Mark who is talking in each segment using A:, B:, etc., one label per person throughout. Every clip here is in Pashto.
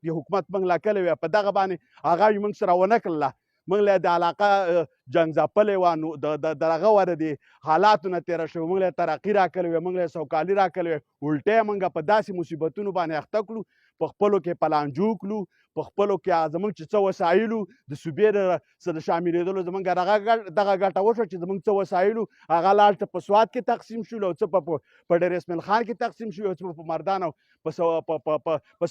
A: د حکومت موږ لا کلی وی په دغه باندې هغه موږ سره ونه کړله موږ له د علاقه جنګ ځپلی وه نو د دغه وه د حالاتو نه تېره شوې موږ له ترقي راکړې وې موږ له سوکالي راکړې وې الټی یې موږ په داسې مصیبتونو باندې اخته کړو په خپلو کې پلانجو کړو په خپلو کې زموږ چې څه وسایلو د صوبې د شاملېدلو زموږ دغه ګټه وشوه چې زموږ څه وسایلو هغه لاړ په سوات کې تقسیم شول او څه په ډېر اسماعیل خان کې تقسیم شوي او څه په مردان او په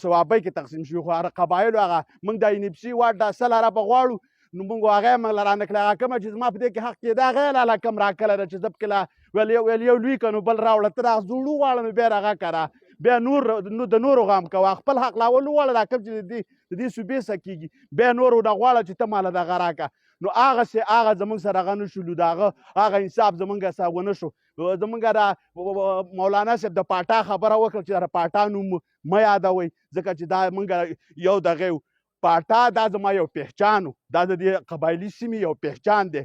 A: صوابۍ کې تقسیم شوي خو هغه قبایلو هغه موږ د انپسي واټ د 100 اربه غواړو نو موږ هغه یې موږ له رانکړه هغه کومه چې زما په دې کې حق کېده هغه یې لاله کم راکړی ده چې زه پکې لا ویل یو لوی که نو بل راوړه ته هغه زوړو غواړه نو بیا یې هغه کړه بیا نور د نورو غم کوه خپل حق لا ولوغواړه دا کوم چې د دې صوبې څه کېږي بیا نورو نه غواړه چې ته ماله دغه راکړه نو هغه زموږ سره هغه نه شولو د هغه انصاف زموږ سره ونه شو زموږ د مولانا صاحب د پاټا خبره وکړه چې د پاټا نوم مه یادوئ ځکه چې دا موږ یو دغه پاټا دا زما یو پهچان و دا د دې قبایلي سیمې یو پهچان دی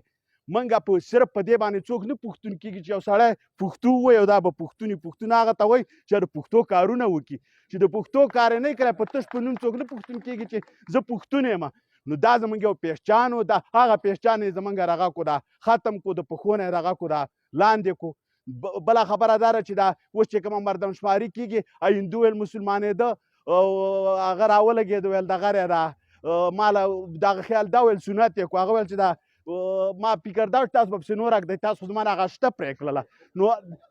A: موږ په صرف په دې باندې څوک نه پوښتون کېږي چې یو سړی پښتو ووایي او دا به پښتون هغه ته وایي چې د پښتو کارونه وکړي چې د پښتو کار یې نه کړی په تش په نوم څوک نه پوښتون کېږي چې زه پښتون یم نو دا زموږ یو پهچان و دا هغه پهچان یې زموږ رغه کو دا ختم کو د پښو نه یې رغه کو دا لاندې کو بله خبره دا چې دا اوس چې کومه مردمشماري کېږي هندو ویل مسلمانېده او هغه راولګېد ویل دغه دی دا ماله دغه خیال دا ویل سنت یې کو هغه ویل چې دا ما فکر دا تاسو به پسې نور اږدئ تاسو خو زما نه هغه شته پرې کړله نو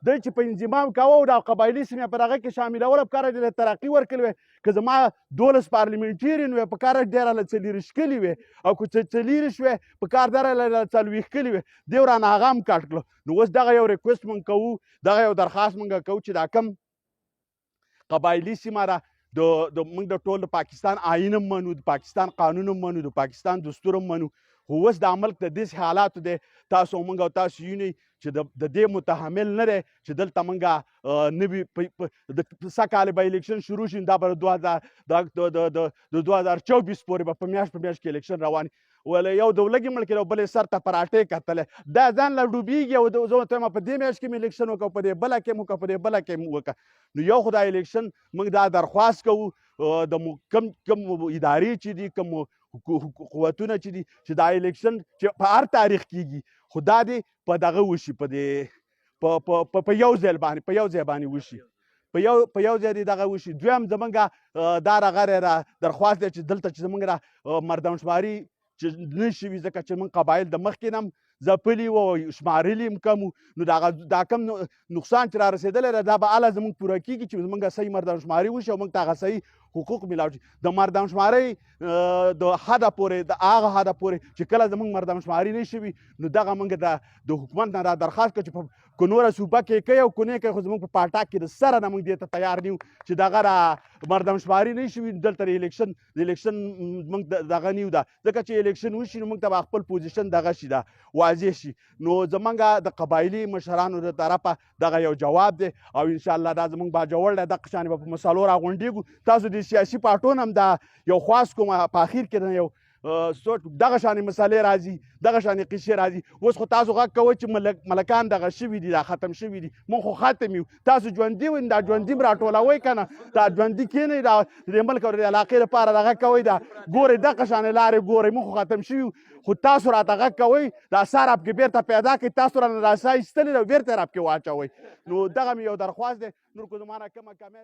A: دوی چې په انضمام کوه او دا قبایلي سیمې په هغه کې شاملوله په کار ډېره ترقي ورکړې وې که زما 12 پارلمنټیرین وې په کار ډېره له 40 ښکلي وې او که 40 شوې په کار ډېره له 40 ښکلي وې دوی رانه هغه هم کټ کړه نو اوس دغه یو ریکویسټ مونږ کوو دغه یو درخواست مونږ کوو چې دا کم قبایلي سیمه ده موږ د ټول پاکستان آئین هم منو د پاکستان قانون هم منو د پاکستان دستور هم منو خو اوس دا ملک د داسې حالاتو دی تاسو موږ او تاسو وینئ چې د دې متحمل نه دی چې دلته موږ نوي د سږ کال به الیکشن شروع شي دا به د 2024 پورې به په میاشت کې الیکشن روان ولی یو د ولږې ملک دی او بل یې سر ته پراټې کتلی دا ځان له ډوبېږي او زه ورته وایم په دې میاشت کې مې الیکشن وکړه په دې بله کې مې وکړه په دې بله کې مې وکړه نو یو خو دا الیکشن موږ دا درخواست کوو د کم ادارې چې دي کم قوتونه چې دي چې دا الیکشن چې په هر تاریخ کېږي خو دا دی په دغه وشي په یو ځای باندې وشي په یو ځای دی دغه وشي دویم زمونږ دا رغه درخواست دی چې دلته چې زمونږ را مردمشماري چې نه شوي ځکه چې موږ قبایل د مخکې نه هم ځپلي وو او شمارلي هم کم نو دا کم نقصان چې را رسېدلی دی دا به هله زموږ پوره کېږي چې زموږ صحیح مردمشماري وشي او موږ ته هغه صحیح حقوق میلاو شي د مردمشمارۍ د حده پورې د هغه حده پورې چې کله زموږ مردمشماري نه شوي نو دغه موږ د حکومت نه دا درخواست کوو چې که نوره صوبه کې کوي او که نه کوي خو زموږ په پاټا کې د سره نه موږ دې ته تیار نه یو چې دغه را مردمشماري نه شوي دلته د الیکشن موږ دغه نه یو ده ځکه چې الیکشن وشي نو موږ ته به خپل پوزیشن دغه شي ده واضح شي نو زمونږ د قبایلي مشرانو د طرفه دغه یو جواب دی او انشاءالله دا زموږ باجوړ دی دغه شانې به په مسالو راغونډېږو تاسو د سیاسي پارټو نه هم دا یو خواست کوم په اخر کې نه یو دغه شانې مسالې راځي دغه شانې قصې راځي اوس خو تاسو غږ کوئ چې ملکان دغه شوي دي دا ختم شوي دي مونږ خو ختم یو تاسو ژوندي وئ دا ژوندي م راټولوئ که نه دا ژوندي کښېنئ دا د دې ملک او د علاقې لپاره دغه کوئ دا ګورئ دغه شانې لارې ګورئ مونږ خو ختم شوي یو خو تاسو راته غږ کوئ دا سا رابکې بیرته پیدا کړئ تاسو رانه دا سا ایستلې ده بیرته یې رابکې واچوئ نو دغه مې یو درخواست دی نور کو زما نه کومه کمی